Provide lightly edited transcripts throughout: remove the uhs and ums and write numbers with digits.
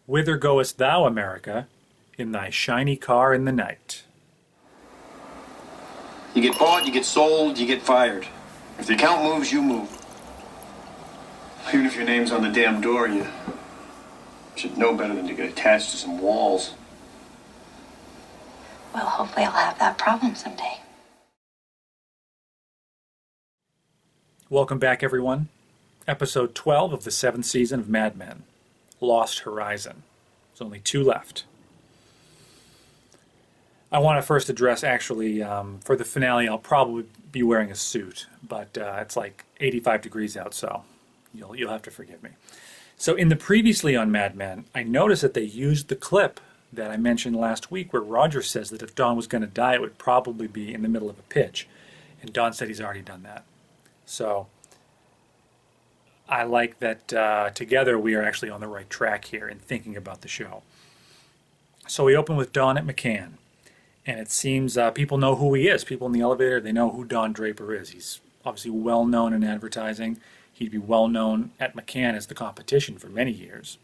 Whither goest thou, America, in thy shiny car in the night? You get bought, you get sold, you get fired. If the account moves, you move. Even if your name's on the damn door, you should know better than to get attached to some walls. Well, hopefully I'll have that problem someday. Welcome back, everyone. Episode 12 of the 7th season of Mad Men, Lost Horizon. There's only 2 left. I want to first address, actually, for the finale, I'll probably be wearing a suit, but it's like 85 degrees out, so you'll have to forgive me. So in the previously on Mad Men, I noticed that they used the clip that I mentioned last week where Roger says that if Don was going to die, it would probably be in the middle of a pitch. And Don said he's already done that. So I like that together we are actually on the right track here in thinking about the show. So we open with Don at McCann. And it seems people know who he is. People in the elevator, they know who Don Draper is. He's obviously well known in advertising. He'd be well known at McCann as the competition for many years,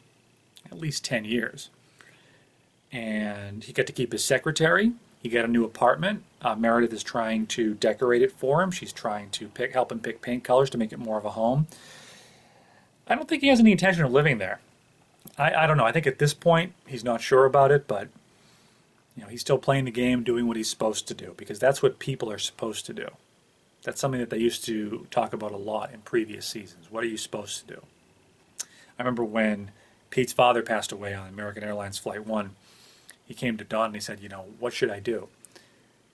at least 10 years. And he got to keep his secretary. He got a new apartment. Meredith is trying to decorate it for him. She's trying to help him pick paint colors to make it more of a home. I don't think he has any intention of living there. I don't know. I think at this point he's not sure about it, but he's still playing the game, doing what he's supposed to do, because that's what people are supposed to do. That's something that they used to talk about a lot in previous seasons. What are you supposed to do? I remember when Pete's father passed away on American Airlines Flight 1, he came to Don and he said, what should I do?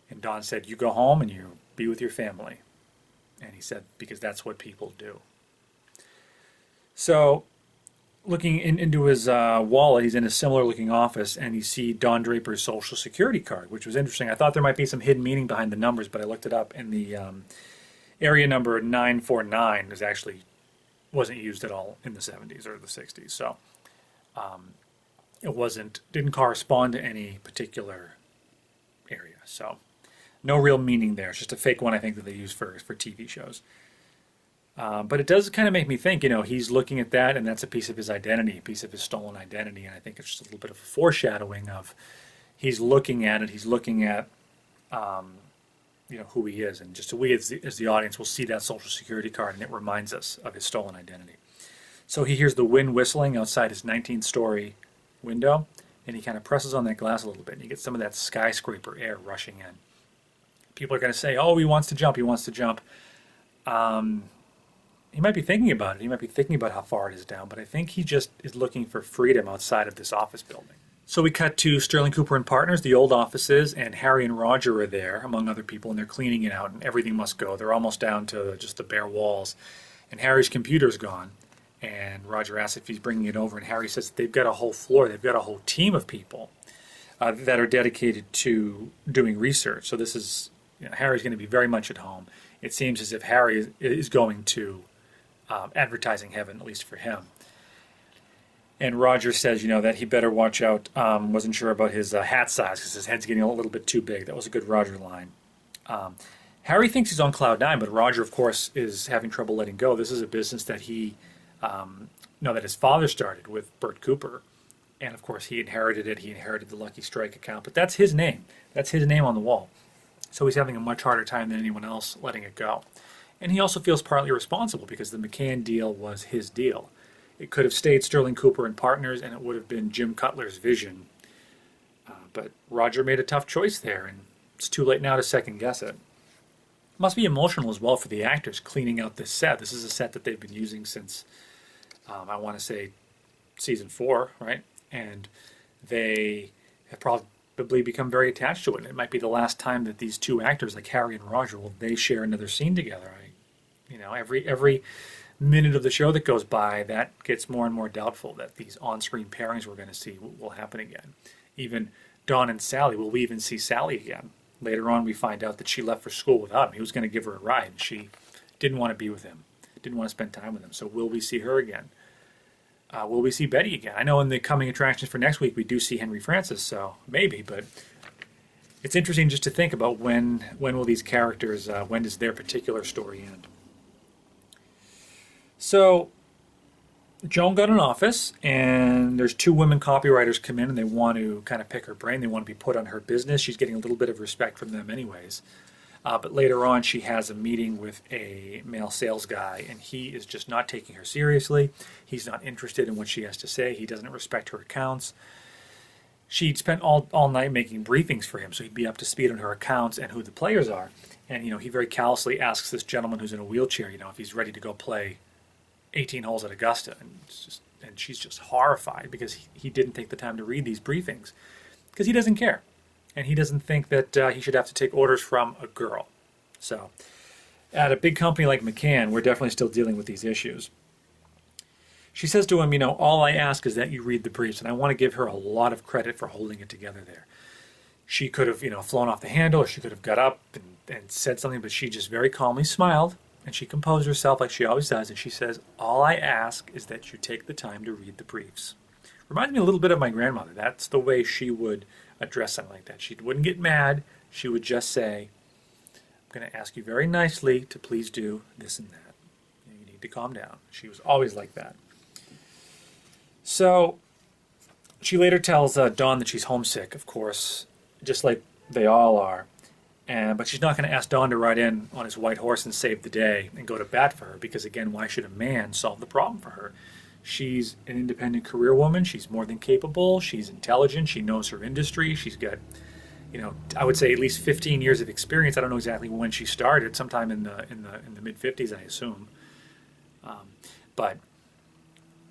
And Don said, you go home and you be with your family. And he said, because that's what people do. So, looking into his wallet, he's in a similar looking office, and you see Don Draper's Social Security card, which was interesting. I thought there might be some hidden meaning behind the numbers, but I looked it up, and the area number 949 wasn't used at all in the 70s or the 60s. So it didn't correspond to any particular area. So no real meaning there. It's just a fake one, I think, that they use for TV shows. But it does kind of make me think, he's looking at that, and that's a piece of his identity, a piece of his stolen identity, and I think it's just a little bit of a foreshadowing of he's looking at it, he's looking at, who he is, and just we as the audience will see that Social Security card, and it reminds us of his stolen identity. So he hears the wind whistling outside his 19th-story window, and he kind of presses on that glass a little bit, and you get some of that skyscraper air rushing in. People are going to say, oh, he wants to jump. He might be thinking about it. He might be thinking about how far it is down, but I think he just is looking for freedom outside of this office building. So we cut to Sterling Cooper and Partners, the old offices, and Harry and Roger are there, among other people, and they're cleaning it out, and everything must go. They're almost down to just the bare walls, and Harry's computer's gone, and Roger asks if he's bringing it over, and Harry says that they've got a whole floor, they've got a whole team of people that are dedicated to doing research. So this is, Harry's going to be very much at home. It seems as if Harry is going to advertising heaven, at least for him. And Roger says, that he better watch out. Wasn't sure about his hat size because his head's getting a little bit too big. That was a good Roger line. Harry thinks he's on cloud 9, but Roger, of course, is having trouble letting go. This is a business that that his father started with Bert Cooper. And, of course, he inherited it. He inherited the Lucky Strike account. But that's his name. That's his name on the wall. So he's having a much harder time than anyone else letting it go. And he also feels partly responsible because the McCann deal was his deal. It could have stayed Sterling Cooper and Partners, and it would have been Jim Cutler's vision. But Roger made a tough choice there, and it's too late now to second guess it. It must be emotional as well for the actors cleaning out this set. This is a set that they've been using since, I want to say, season 4, right? And they have probably become very attached to it. It might be the last time that these two actors, like Harry and Roger, they share another scene together. Every minute of the show that goes by, that gets more and more doubtful that these on-screen pairings we're going to see will happen again. Even Don and Sally, will we even see Sally again? Later on, we find out that she left for school without him. He was going to give her a ride. She didn't want to be with him, didn't want to spend time with him. So will we see her again? Will we see Betty again? I know in the coming attractions for next week we do see Henry Francis, so maybe, but it's interesting just to think about when will these characters, when does their particular story end? So Joan got an office, and there's two women copywriters come in, and they want to kind of pick her brain. They want to be put on her business. She's getting a little bit of respect from them anyways. But later on, she has a meeting with a male sales guy, and he is just not taking her seriously. He's not interested in what she has to say. He doesn't respect her accounts. She'd spent all night making briefings for him, so he'd be up to speed on her accounts and who the players are. And, he very callously asks this gentleman who's in a wheelchair, if he's ready to go play 18 holes at Augusta. And she's just horrified because he didn't take the time to read these briefings because he doesn't care. And he doesn't think that he should have to take orders from a girl. So at a big company like McCann, we're definitely still dealing with these issues. She says to him, all I ask is that you read the briefs. And I want to give her a lot of credit for holding it together there. She could have, flown off the handle, or she could have got up and said something, but she just very calmly smiled, and she composed herself like she always does, and she says, all I ask is that you take the time to read the briefs. Reminds me a little bit of my grandmother. That's the way she would address something like that. She wouldn't get mad. She would just say, I'm going to ask you very nicely to please do this and that. You need to calm down. She was always like that. So she later tells Dawn that she's homesick, of course, just like they all are. But she's not going to ask Dawn to ride in on his white horse and save the day and go to bat for her, because, again, why should a man solve the problem for her? She's an independent career woman. She's more than capable. She's intelligent. She knows her industry. She's got, I would say at least 15 years of experience. I don't know exactly when she started. Sometime in the mid 50s, I assume. But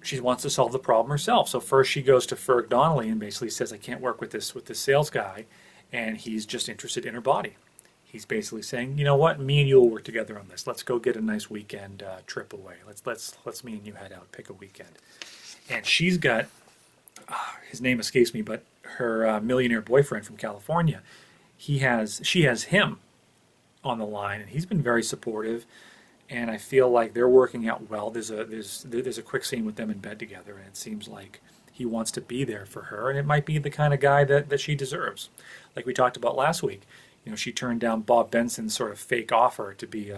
she wants to solve the problem herself. So first she goes to Ferg Donnelly and basically says, I can't work with this sales guy, and he's just interested in her body. He's basically saying, you know what, me and you will work together on this. Let's go get a nice weekend trip away. Let's me and you head out, pick a weekend. And she's got, his name escapes me, but her millionaire boyfriend from California. She has him on the line, and he's been very supportive. And I feel like they're working out well. There's a quick scene with them in bed together, and it seems like he wants to be there for her, and it might be the kind of guy that she deserves. Like we talked about last week. She turned down Bob Benson's sort of fake offer to be,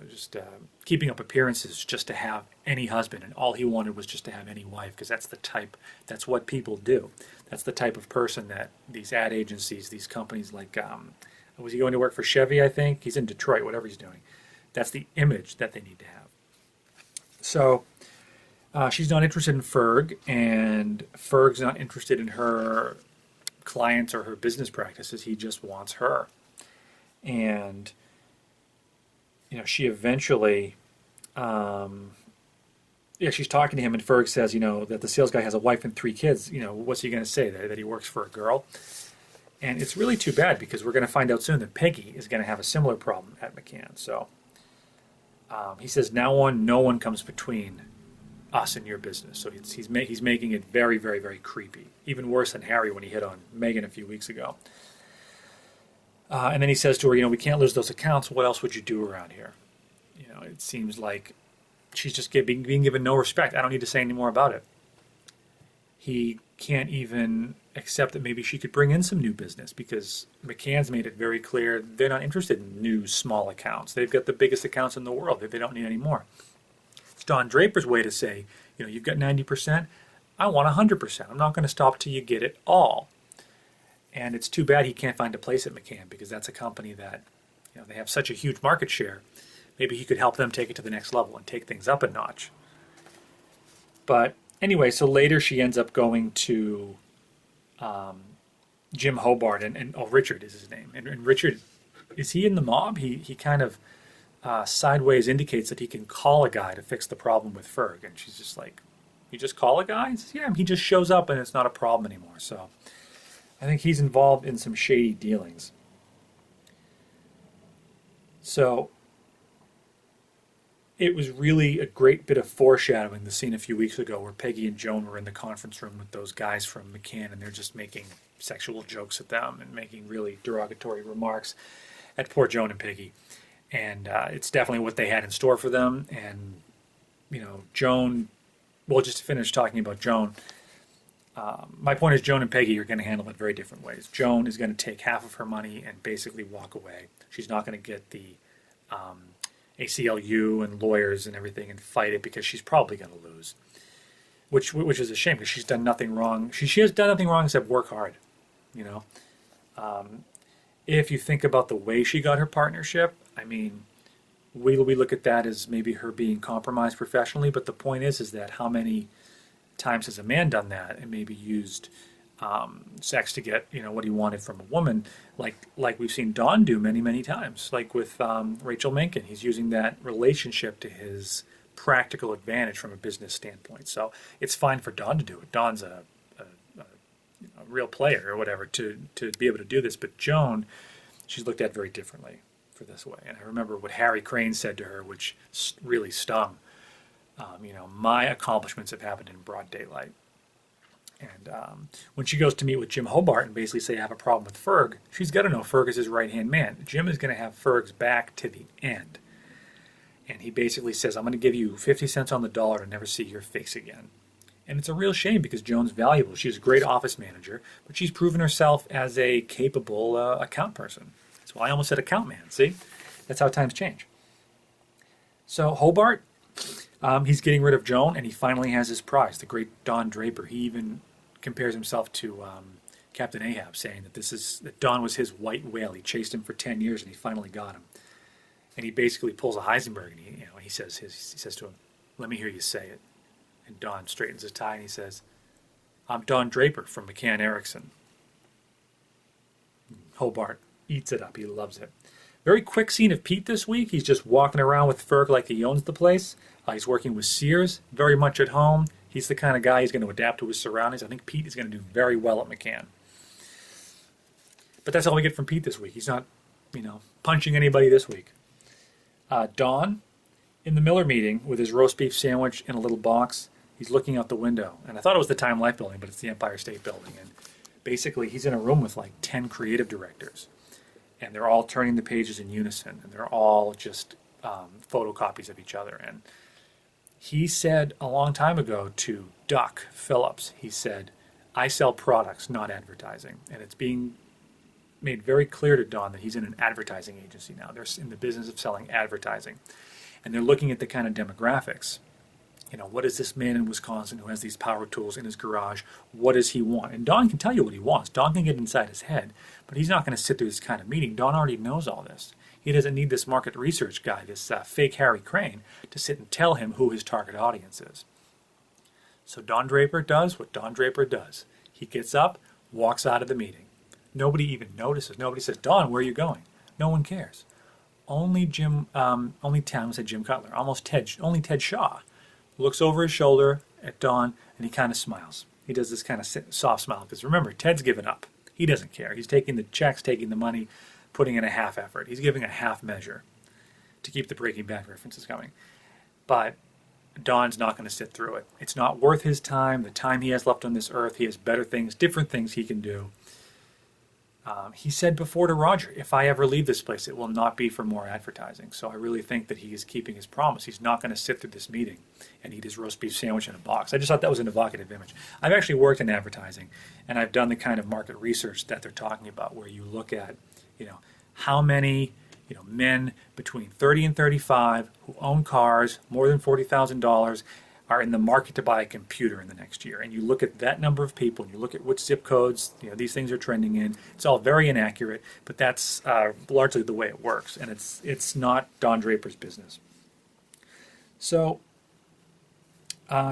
just keeping up appearances just to have any husband, and all he wanted was just to have any wife, because that's what people do. That's the type of person that these ad agencies, these companies like, was he going to work for Chevy, I think? He's in Detroit, whatever he's doing. That's the image that they need to have. So she's not interested in Ferg, and Ferg's not interested in her clients or her business practices. He just wants her. And she eventually she's talking to him, and Ferg says that the sales guy has a wife and 3 kids. What's he going to say, that he works for a girl? And it's really too bad, because we're going to find out soon that Peggy is going to have a similar problem at McCann. So he says, now on, no one comes between us and your business. So he's making it very, very, very creepy. Even worse than Harry when he hit on Megan a few weeks ago. And then he says to her, we can't lose those accounts. What else would you do around here? It seems like she's just being given no respect. I don't need to say any more about it. He can't even accept that maybe she could bring in some new business, because McCann's made it very clear they're not interested in new small accounts. They've got the biggest accounts in the world. They don't need any more. It's Don Draper's way to say, you've got 90%, I want 100%. I'm not going to stop till you get it all. And it's too bad he can't find a place at McCann, because that's a company that, they have such a huge market share. Maybe he could help them take it to the next level and take things up a notch. But anyway, so later she ends up going to Jim Hobart, and Richard is his name. And Richard, is he in the mob? He kind of sideways indicates that he can call a guy to fix the problem with Ferg. And she's just like, you just call a guy? He says, yeah, he just shows up and it's not a problem anymore. So I think he's involved in some shady dealings. So it was really a great bit of foreshadowing, the scene a few weeks ago where Peggy and Joan were in the conference room with those guys from McCann, and they're just making sexual jokes at them and making really derogatory remarks at poor Joan and Peggy. And it's definitely what they had in store for them. And, Joan, well, just to finish talking about Joan, my point is Joan and Peggy are going to handle it very different ways. Joan is going to take half of her money and basically walk away. She's not going to get the ACLU and lawyers and everything and fight it because she's probably going to lose, which is a shame because she's done nothing wrong. She has done nothing wrong except work hard, you know. If you think about the way she got her partnership, I mean, we look at that as maybe her being compromised professionally, but the point is that how many times has a man done that and maybe used sex to get what he wanted from a woman, like we've seen Don do many times, like with Rachel Menken. He's using that relationship to his practical advantage from a business standpoint. So it's fine for Don to do it. Don's a real player or whatever to be able to do this, but Joan, she's looked at very differently for this way. And I remember what Harry Crane said to her, which really stung. My accomplishments have happened in broad daylight. And when she goes to meet with Jim Hobart and basically say, I have a problem with Ferg, she's got to know Ferg is his right-hand man. Jim is going to have Ferg's back to the end. And he basically says, I'm going to give you 50 cents on the dollar to never see your face again. And it's a real shame because Joan's valuable. She's a great office manager, but she's proven herself as a capable account person. That's why I almost said account man. See? That's how times change. So Hobart, he's getting rid of Joan, and he finally has his prize, the great Don Draper. He even compares himself to Captain Ahab, saying that Don was his white whale. He chased him for 10 years, and he finally got him. And he basically pulls a Heisenberg, and he says to him, "Let me hear you say it." And Don straightens his tie, and he says, "I'm Don Draper from McCann Erickson." Hobart eats it up. He loves it. Very quick scene of Pete this week. He's just walking around with Ferg like he owns the place. He's working with Sears, very much at home. He's the kind of guy who's going to adapt to his surroundings. I think Pete is going to do very well at McCann. But that's all we get from Pete this week. He's not, punching anybody this week. Don, in the Miller meeting with his roast beef sandwich in a little box, he's looking out the window. And I thought it was the Time Life building, but it's the Empire State Building. And basically, he's in a room with like 10 creative directors. And they're all turning the pages in unison. And they're all just photocopies of each other. And he said a long time ago to Duck Phillips, he said, I sell products, not advertising. And it's being made very clear to Don that he's in an advertising agency now. They're in the business of selling advertising. And they're looking at the kind of demographics. What is this man in Wisconsin who has these power tools in his garage? What does he want? And Don can tell you what he wants. Don can get inside his head. But he's not going to sit through this kind of meeting. Don already knows all this. He doesn't need this market research guy, this fake Harry Crane, to sit and tell him who his target audience is. So Don Draper does what Don Draper does. He gets up, walks out of the meeting. Nobody even notices. Nobody says, Don, where are you going? No one cares. Only Jim Cutler, only Ted Shaw looks over his shoulder at Don, and he kind of smiles. He does this kind of soft smile, because remember, Ted's given up. He doesn't care. He's taking the checks, taking the money, putting in a half effort. He's giving a half measure to keep the Breaking Bad references coming. But Don's not going to sit through it. It's not worth his time, the time he has left on this earth. He has better things, different things he can do. He said before to Roger, if I ever leave this place, it will not be for more advertising. So I really think that he is keeping his promise. He's not going to sit through this meeting and eat his roast beef sandwich in a box. I just thought that was an evocative image. I've actually worked in advertising, and I've done the kind of market research that they're talking about, where you look at, how many, men between 30 and 35 who own cars, more than $40,000, are in the market to buy a computer in the next year. And you look at that number of people, and you look at which zip codes these things are trending in. It's all very inaccurate, but that's largely the way it works. And it's not Don Draper's business. So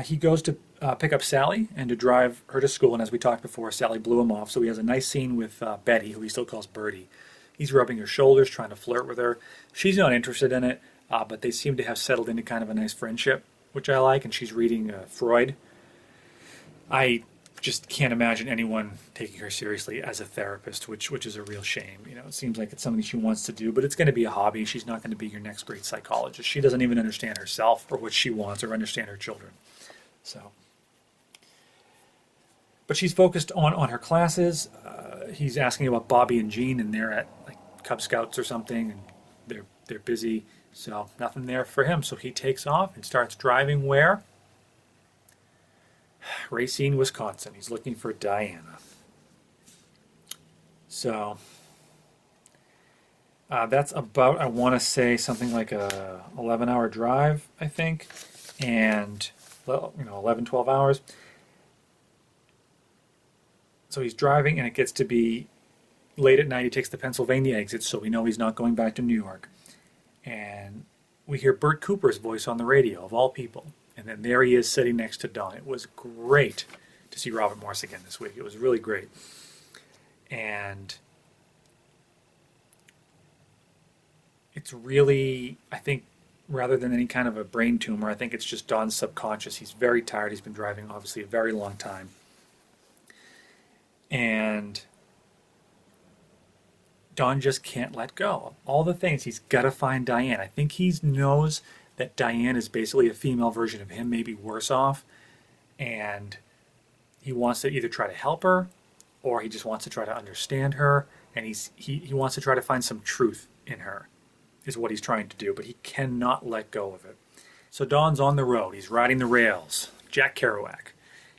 he goes to pick up Sally and to drive her to school. And as we talked before, Sally blew him off. So he has a nice scene with Betty, who he still calls Birdie. He's rubbing her shoulders, trying to flirt with her. She's not interested in it, but they seem to have settled into kind of a nice friendship, which I like, and she's reading Freud. I just can't imagine anyone taking her seriously as a therapist, which is a real shame. It seems like it's something she wants to do, but it's going to be a hobby. She's not going to be your next great psychologist. She doesn't even understand herself or what she wants or understand her children. But she's focused on her classes. He's asking about Bobby and Jean, and they're at like Cub Scouts or something, and they're busy. So nothing there for him. So he takes off and starts driving where? Racine, Wisconsin. He's looking for Diana. So That's about, I want to say, something like a 11-hour drive, I think, and 11, 12 hours. So he's driving, and it gets to be late at night. He takes the Pennsylvania exit, so we know he's not going back to New York. And we hear Bert Cooper's voice on the radio, of all people. And then there he is sitting next to Don. It was great to see Robert Morse again this week. It was really great. And it's really, I think, rather than any kind of a brain tumor, I think it's just Don's subconscious. He's very tired. He's been driving, obviously, a very long time. And Don just can't let go of all the things. He's got to find Diane. I think he knows that Diane is basically a female version of him, maybe worse off. And he wants to either try to help her, or he just wants to try to understand her. And he wants to try to find some truth in her, is what he's trying to do. But he cannot let go of it. So Don's on the road. He's riding the rails. Jack Kerouac.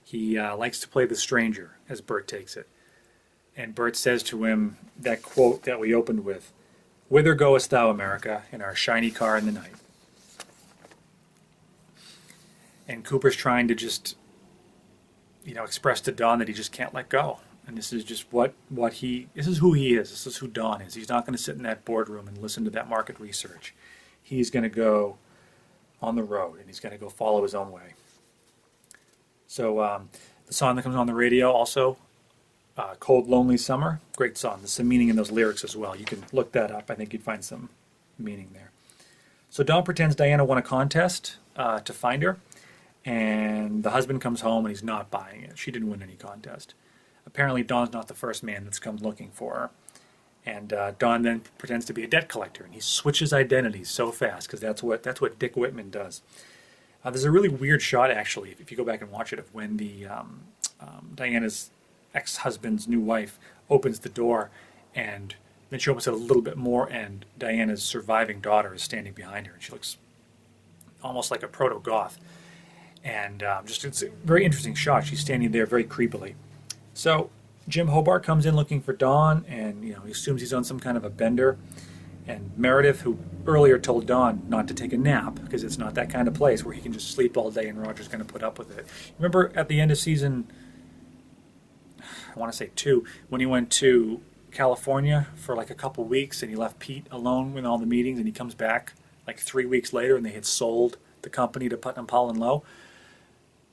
He likes to play the stranger, as Bert takes it. And Bert says to him that quote that we opened with, "Whither goest thou, America, in our shiny car in the night?" And Cooper's trying to just, express to Don that he just can't let go. And this is just this is who he is. This is who Don is. He's not going to sit in that boardroom and listen to that market research. He's going to go on the road, and he's going to go follow his own way. So the song that comes on the radio also, Cold Lonely Summer, great song. There's some meaning in those lyrics as well. You can look that up. I think you'd find some meaning there. So Don pretends Diana won a contest to find her, and the husband comes home and he's not buying it. She didn't win any contest. Apparently Don's not the first man that's come looking for her. And Don then pretends to be a debt collector, and he switches identities so fast, because that's what Dick Whitman does. There's a really weird shot, actually, if you go back and watch it, of when the Diana's ex-husband's new wife opens the door, and then she opens it a little bit more, and Diana's surviving daughter is standing behind her, and she looks almost like a proto-goth. And it's a very interesting shot. She's standing there very creepily. So Jim Hobart comes in looking for Don, and he assumes he's on some kind of a bender. And Meredith, who earlier told Don not to take a nap, because it's not that kind of place where he can just sleep all day and Roger's going to put up with it. Remember at the end of season, I want to say 2, when he went to California for like a couple weeks, and he left Pete alone with all the meetings, and he comes back like 3 weeks later, and they had sold the company to Putnam Powell and Lowe.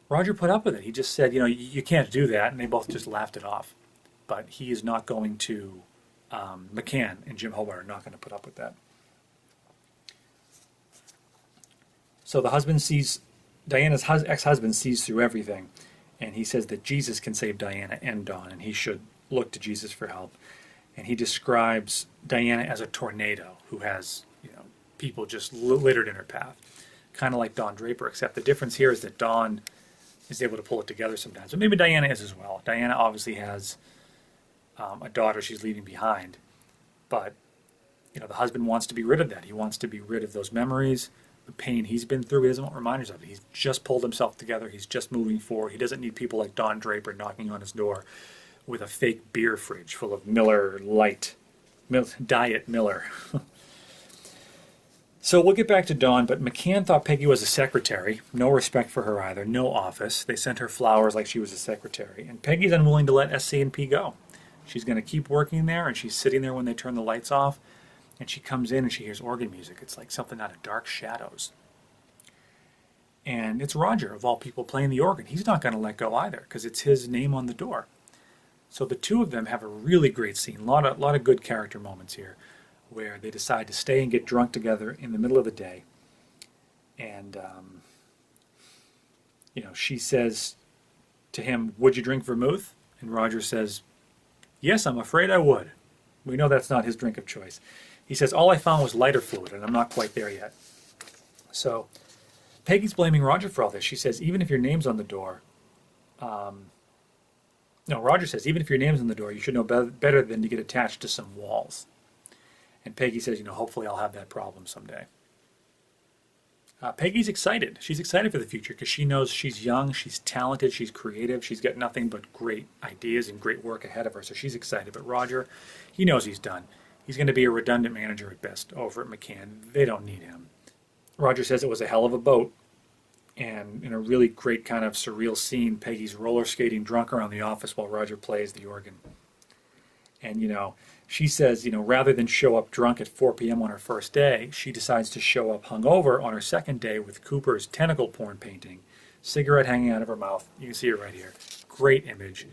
Roger put up with it. He just said, you can't do that, and they both just laughed it off. But he is not going to, McCann and Jim Hobart are not going to put up with that. So the husband sees, Diana's ex-husband sees through everything, and he says that Jesus can save Diana and Don, and he should look to Jesus for help. And he describes Diana as a tornado who has, people just littered in her path. Kind of like Don Draper, except the difference here is that Don is able to pull it together sometimes. But maybe Diana is as well. Diana obviously has a daughter she's leaving behind. But, the husband wants to be rid of that. He wants to be rid of those memories, the pain he's been through. He doesn't want reminders of it. He's just pulled himself together. He's just moving forward. He doesn't need people like Don Draper knocking on his door with a fake beer fridge full of Miller Lite, Diet Miller. So we'll get back to Dawn, but McCann thought Peggy was a secretary. No respect for her either. No office. They sent her flowers like she was a secretary. And Peggy's unwilling to let SC&P go. She's going to keep working there, and she's sitting there when they turn the lights off. And she comes in and she hears organ music. It's like something out of Dark Shadows. And it's Roger, of all people, playing the organ. He's not going to let go either, because it's his name on the door. So the two of them have a really great scene. A lot of good character moments here, where they decide to stay and get drunk together in the middle of the day. And, she says to him, "Would you drink vermouth?" And Roger says, "Yes, I'm afraid I would." We know that's not his drink of choice. He says, "All I found was lighter fluid, and I'm not quite there yet." So Peggy's blaming Roger for all this. She says, even if your name's on the door, Roger says, even if your name's on the door, you should know better than to get attached to some walls. And Peggy says, hopefully I'll have that problem someday. Peggy's excited. She's excited for the future because she knows she's young, she's talented, she's creative, she's got nothing but great ideas and great work ahead of her, so she's excited. But Roger, he knows he's done. He's going to be a redundant manager at best over at McCann. They don't need him. Roger says it was a hell of a boat. And in a really great kind of surreal scene, Peggy's roller skating drunk around the office while Roger plays the organ. And, she says, rather than show up drunk at 4 p.m. on her first day, she decides to show up hungover on her second day with Cooper's tentacle porn painting, cigarette hanging out of her mouth. You can see it right here. Great image.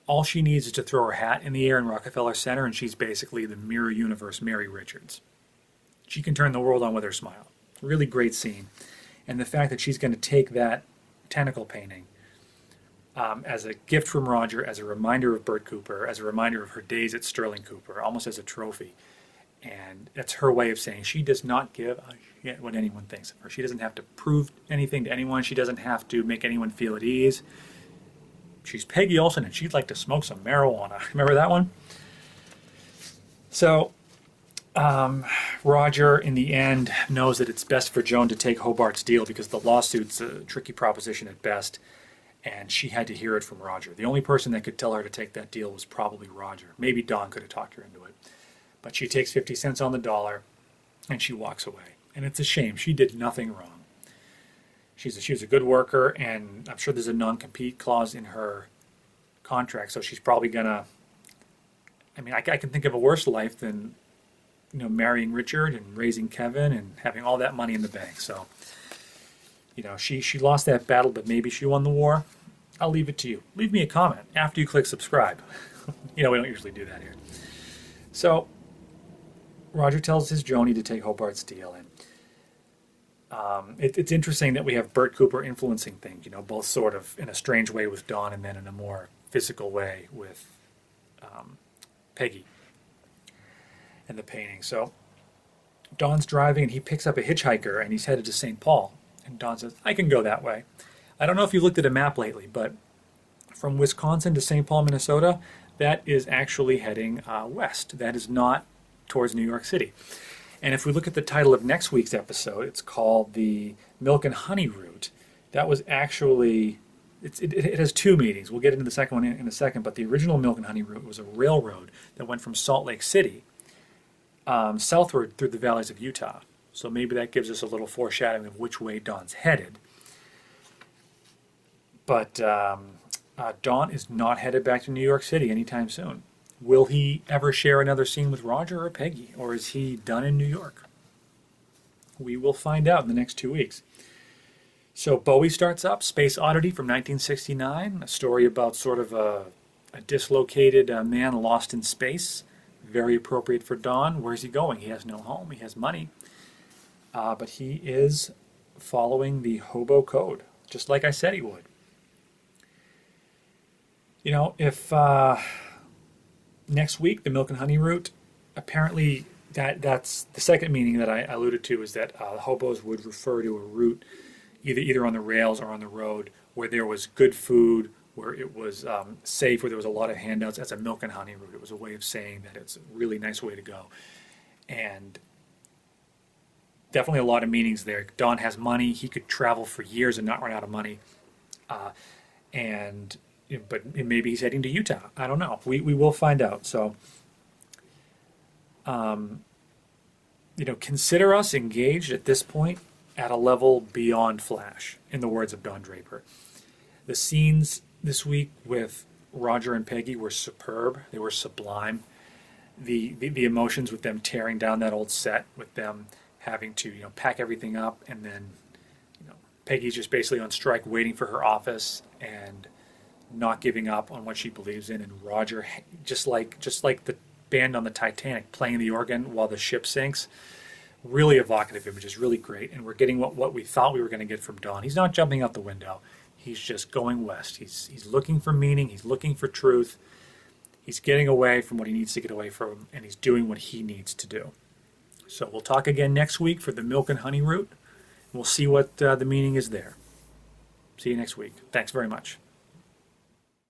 All she needs is to throw her hat in the air in Rockefeller Center, and she's basically the mirror universe Mary Richards. She can turn the world on with her smile. Really great scene. And the fact that she's going to take that tentacle painting as a gift from Roger, as a reminder of Bert Cooper, as a reminder of her days at Sterling Cooper, almost as a trophy. And that's her way of saying she does not give a shit what anyone thinks of her. She doesn't have to prove anything to anyone. She doesn't have to make anyone feel at ease. She's Peggy Olson, and she'd like to smoke some marijuana. Remember that one? So Roger, in the end, knows that it's best for Joan to take Hobart's deal because the lawsuit's a tricky proposition at best, and she had to hear it from Roger. The only person that could tell her to take that deal was probably Roger. Maybe Don could have talked her into it. But she takes 50 cents on the dollar, and she walks away. And it's a shame. She did nothing wrong. She was a good worker, and I'm sure there's a non-compete clause in her contract, so she's probably going to... I can think of a worse life than marrying Richard and raising Kevin and having all that money in the bank. So, she lost that battle, but maybe she won the war. I'll leave it to you. Leave me a comment after you click subscribe. We don't usually do that here. So, Roger tells his Joni to take Hobart's deal, and it's interesting that we have Bert Cooper influencing things, both sort of in a strange way with Don and then in a more physical way with Peggy and the painting. So Don's driving and he picks up a hitchhiker and he's headed to St. Paul. And Don says, I can go that way. I don't know if you looked at a map lately, but from Wisconsin to St. Paul, Minnesota, that is actually heading west. That is not towards New York City. And if we look at the title of next week's episode, it's called the Milk and Honey Route. That was actually, it has two meanings. We'll get into the second one in a second, but the original Milk and Honey Route was a railroad that went from Salt Lake City southward through the valleys of Utah. So maybe that gives us a little foreshadowing of which way Don's headed. But Don is not headed back to New York City anytime soon. Will he ever share another scene with Roger or Peggy, or is he done in New York? We will find out in the next 2 weeks. So Bowie starts up, Space Oddity from 1969, a story about sort of a dislocated man lost in space. Very appropriate for Don. Where's he going? He has no home. He has money. But he is following the hobo code, just like I said he would. If next week, the Milk and Honey Route, apparently that's the second meaning that I alluded to, is that hobos would refer to a route either on the rails or on the road where there was good food, where it was safe, where there was a lot of handouts. As a Milk and Honey Route, it was a way of saying that it's a really nice way to go. And definitely a lot of meanings there. Don has money. He could travel for years and not run out of money. But maybe he's heading to Utah. I don't know. We will find out. So, consider us engaged at this point at a level beyond Flash, in the words of Don Draper. The scenes this week with Roger and Peggy were superb. They were sublime. The emotions with them tearing down that old set, with them having to pack everything up, and then Peggy's just basically on strike, waiting for her office and not giving up on what she believes in, and Roger just like the band on the Titanic playing the organ while the ship sinks. Really evocative images, really great, and we're getting what we thought we were going to get from Don. He's not jumping out the window. He's just going west. He's looking for meaning. He's looking for truth. He's getting away from what he needs to get away from, and he's doing what he needs to do. So we'll talk again next week for the Milk and Honey Route. We'll see what the meaning is there. See you next week. Thanks very much.